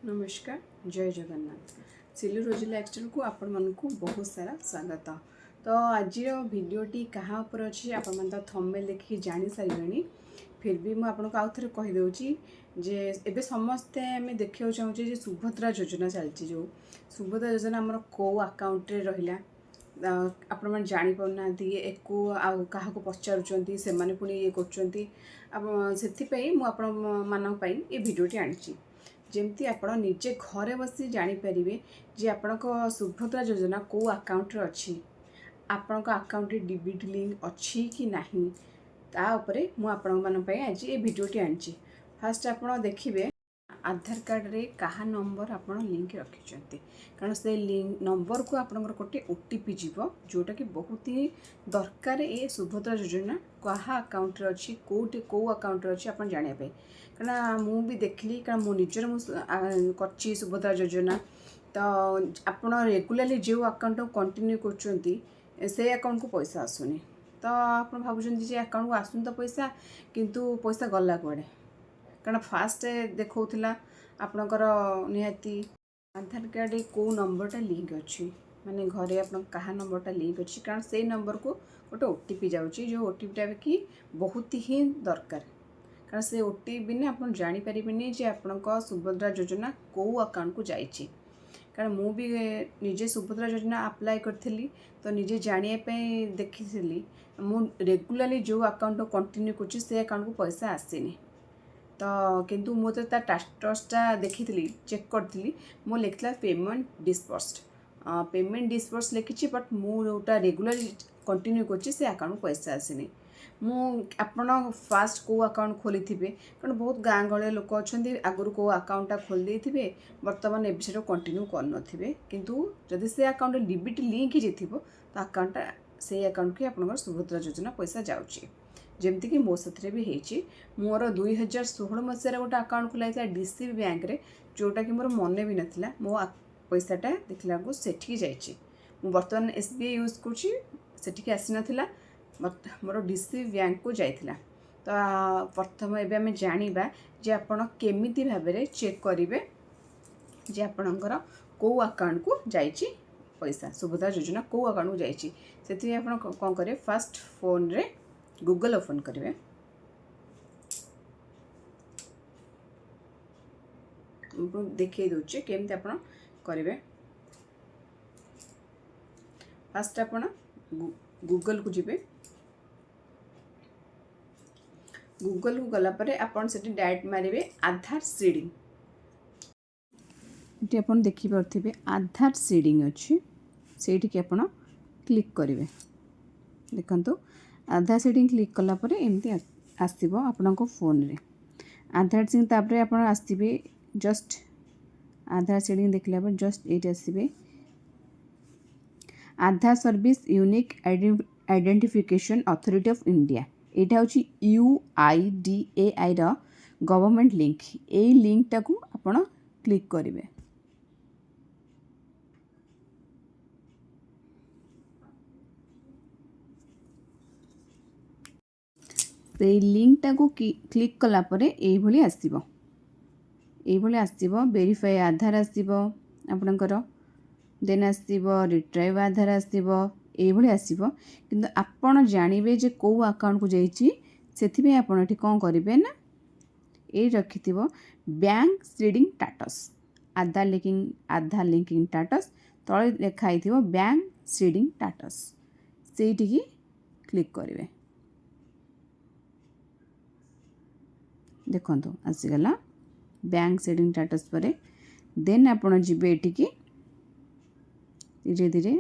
नमस्कार जय जगन्नाथ सिलू रोजिला एक्सटेल को आपण मानकु बहुत सारा स्वागत। तो आज भिडियोटी कहाँ पर अच्छी आपण मन तो थंबनेल देखि जानि सारिबेनी। फिर भी मु आपन को आउ थरे कहि देउची जे एबे समस्ते हमें देखियो चाहूची जे सुभद्रा योजना चलची। जो सुभद्रा योजना हमर को अकाउंट रे रहिला आपण मन जानि पउनांती एको आ काहा को पचारुचंती से माने पुनी ये करचंती। अब सेति पई मु आपण मानन पई ए भिडियोटी आनिची जेमती आपण निजे घरे बसी जानीपारे जे आपण सुभद्रा योजना को अकाउंट रे अच्छी आपण अकाउंट रे डीबीटी लिंक अच्छी कि नहीं ता उपरे मु आपण मन पई आज ए भिडियोटी आनिची। फास्ट आपण देखिबे आधार कार्ड रे कहा नंबर आपण लिंक रखिचंती कारण से लिंक नंबर को आपनकर कोटे ओटीपी जीवो जोटा कि बहुत ही दरकार ए सुभद्रा योजना कहा अकाउंट रे अच्छी कोटे को अकाउंट रे अच्छी आपण जानिया पे कारण मु भी देखली कारण मो निजर मु करची सुभद्रा योजना। तो आपण रेगुलरली जो अकाउंट कंटिन्यू करचंती से अकाउंट को पैसा आसुनी तो आपण भाबुचंती जे अकाउंट को आसुन तो पैसा किंतु पैसा गला कोडे कारण फास्ट देखौथिला आपनकर निहाती आधार कार्ड को नंबरटा लिंक अच्छी माने घरे आपन कहा नंबरटा लिंक अच्छी कारण से नंबर को गोटे ओटीपी जाउची जो ओटीपीटा कि बहुत ही दरकार कारण से ओटीपी ने आपन जानि परिबेनी जे आपनक सुभद्रा योजना को अकाउंट को जाइची। कारण मु भी निजे सुभद्रा योजना अप्लाई करथिली तो निजे जानिया पे देखिथिली मु रेगुलरली जो अकाउंट कंटिन्यू करची से अकाउंट को पैसा आसेनी तो किंतु मु तो स्टाटसटा देखी चेक करी मो लिखला पेमेंट डिस्पर्स्ड पेमेंट डिस्पर्स लिखी बट मुटा रेगुलर कंटिन्यू करची से अकाउंट पैसा आसनी मु आपण फास्ट को अकाउंट खोली थे कारण बहुत गाँ गहले लोक अच्छा आगुरी को अकाउंटा खोल देते बर्तमान एपिसोड कंटिन्यू कर किंतु जदि से अकाउंट डीबीटी लिंक हो तो अकाउंटा से अकाउंट की आप सुभद्रा योजना पैसा जाऊँगी जमती कि मो साथ भी होती मोर 2016 मसीह गोटे अकाउंट खोलाई था डीसीबी बैंक रे जोटा कि मोर मन भी नाला मो पैसाटा देखला को सेठी जाइए मु बर्तमान एसबीआई यूज करुँची सेठी आसी नाला मोर डीसीबी बैंक को जाइथिला। तो प्रथम एबे आमे जानिबा जे आपण केमिति भाबरे चेक करिवे जे आपणकर को अकाउंट को जाइए पैसा सुभद्रा योजना को अकाउंट को जाइए से आपण कौन करें फास्ट फोन रे गूगल ओपन करेंगे देखिए दूचे केमती आप करेंगे फास्ट आप गूगल को जीवे गूगल को गलापर आपन से डायरेक्ट मारे आधार सीडिंग ये आप देखिपे आधार सीडिंग अच्छी से क्लिक करेंगे देखो आधार सीडिंग क्लिक कलापर एमती आसो आपण फोन रे आधार सीडिंग तापर आप आसवे जस्ट आधार सीडिंग देखला जस्ट ये आसवे Aadhaar service unique identification authority of India यहाँ हूँ UIDAI गवर्नमेंट लिंक यही लिंकटा को आपण क्लिक करेंगे से लिंकटा को क्लिक कलापर ये आसो वेरीफाई आधार आसो आपणकर देन आसो रिट्राइव आधार आसो ये आसो किंतु आपण जानवे जे को अकाउंट को जाइए से आपड़ ये कौन करेंगे ना ये रखि बैंक सीडिंग स्टेटस आधार लिंकिंग स्टेटस तले लिखाई बैंक सीडिंग स्टेटस से क्लिक करेंगे देखो आसीगला बैंक सीडिंग स्टेटस पर देन आपड़ जी धीरे धीरे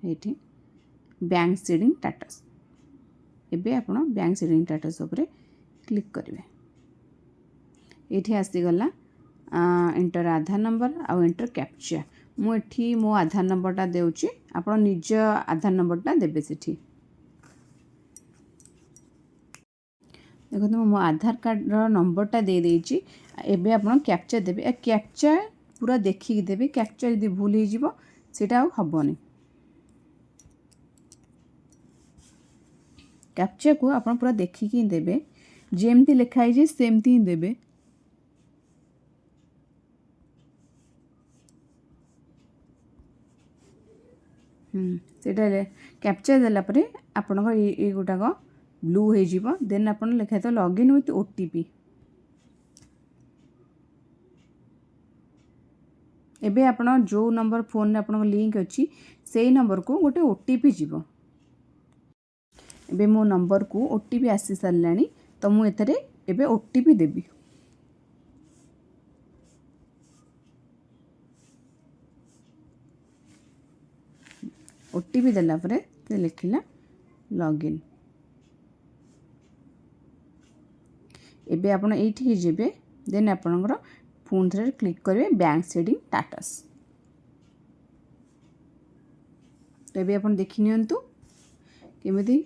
ये बैंक सीडिंग स्टेटस एबे आपण बैंक सीडिंग स्टेटस उपर क्लिक करेंगे ये आसीगला इंटर आधार नंबर आउ इंटर कैप्चा मुझे मो आधार नंबरटा देउची आपण निज आधार नंबरटा देबे सेठी देखो मो आधार कार्ड नंबरटा दे देइची एबे आपण कैप्चा देबे कैप्चा पूरा देखिक देबे कैप्चा यदि भूल हो जीवो सेटा हबनी कैप्चा को आप पूरा देखिकी देवे जेमती लिखाई सेमती ही देबे। से कैप्चर देला परे आपनकर ये गोटाक ब्लू हो जीवो। देन आपन लिखा तो लॉगिन विथ ओटीपी। एबे आपन जो नंबर फोन रे आपन लिंक अच्छी से नंबर को गोटे ओटीपी जीवो। एबे मो नंबर को ओटीपी आसी सारलानी तो मु एथरे एबे ओटीपी देबी। ओटीपी देला परे ते लिखिला लॉगिन। एबे आपन एठी जेबे देन आपनकर फोन थे क्लिक करेंगे बैंक सेटिंग स्टेटस। तो ये आप देखी नियंतु केमिति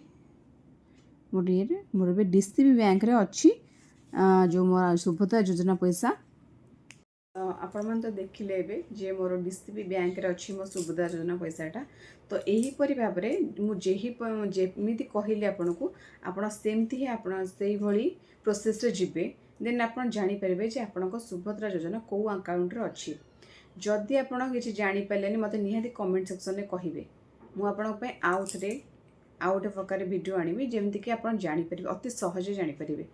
मोर ए डीसीबी बैंक रे अच्छी जो मोर सुभद्रा योजना पैसा। आपण मैंने तो देखिले एबे जे मोर डीसीबी बैंक रे अच्छी मो सुभद्रा योजना पैसाटा। तो यहीपरि भाव में मुझे कहली आपन को आपड़ सेमती ही आप प्रोसेस रे जिबे। देन आप जानीपारे जे आपण सुभद्रा योजना कौ अकाउंट रे अच्छी। जदि आपड़ किसी जानीपारे मत निहाती कमेंट सेक्शन में कहे मुझे आउ गोटे प्रकार वीडियो आनी जमीक आप जानीपारे अति सहजे जानीपारे।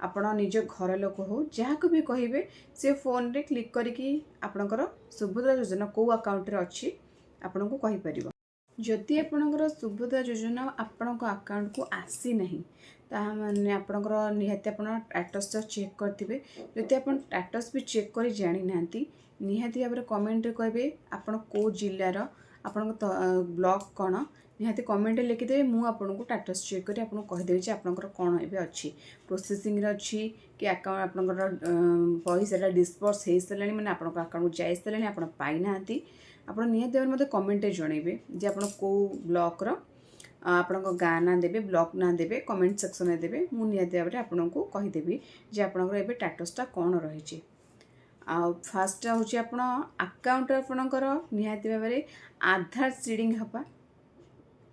आपण निज घर लोक हो जहाँ को भी कहे से फोन रे क्लिक करके आपणकर सुभद्रा योजना कौ अकाउंट रे अच्छी आपन को कहीपर। जदि आपणकर सुभद्रा योजना आपण अकाउंट को आसी नहीं ताने आपणकर निहाती आप स्टेटस चेक करते। जदि आप स्टेटस भी चेक कर जानी ना निहाती भाव कमेंट रे कहे आपन को जिलार आपण ब्लॉक कौन निहाती कमेंट लिखिदेवे। मु आपन को स्टेटस चेक करी आपन कहीदेवी आपनकर कौन एबे अच्छी प्रोसेसिंग रे अच्छी कि अकाउंट आपनकर पैसा डिस्पर्स हो सारे मैंने आपन अकाउंट जाई सारे आप पाई ना आप निहाती भाव मत कमेंट जनइबे जे आप को ब्लॉक आपण गाँ ना देवे ब्लॉक ना देवे कमेंट सेक्शन में देवे। मु निहाती भाव आपन को कहीदेवी जे आपनकर एबे स्टेटसटा कौन रही। फास्ट हूँ आपण अकाउंट आपणकर निहाती भाव आधार सीडिंग हवा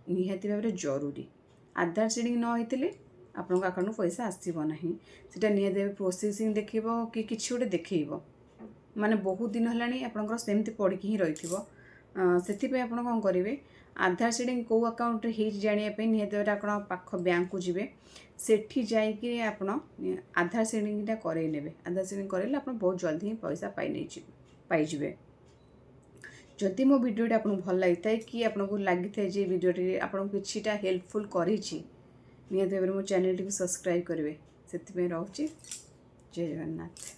निहाती भाव जरूरी। आधार सीडिंग न होते आपन अकाउंट पैसा आसब ना सीटा निहाती भाव प्रोसेसिंग देखेब कि किसी गोटे देखेब माने बहुत दिन है आपंकर सेमती पड़ी ही रही से आप कौन करेंगे आधार सीडिंग कौ अकाउंट हो जानापी निहाती भाव आप पाख बैंक को जी सेठी जाइए आप आधार सीडिंगटा करई ने। आधार सीडिंग करेंगे आप बहुत जल्दी ही पैसा पाइबे। जदि मो वीडियोटी आपको भल लगी था कि आपको लगी था जे वीडियोटी आपको किछिटा हेल्पफुल करी निहाती भाव मो चैनल टी सब्सक्राइब करेंगे से रोचे। जय जगन्नाथ।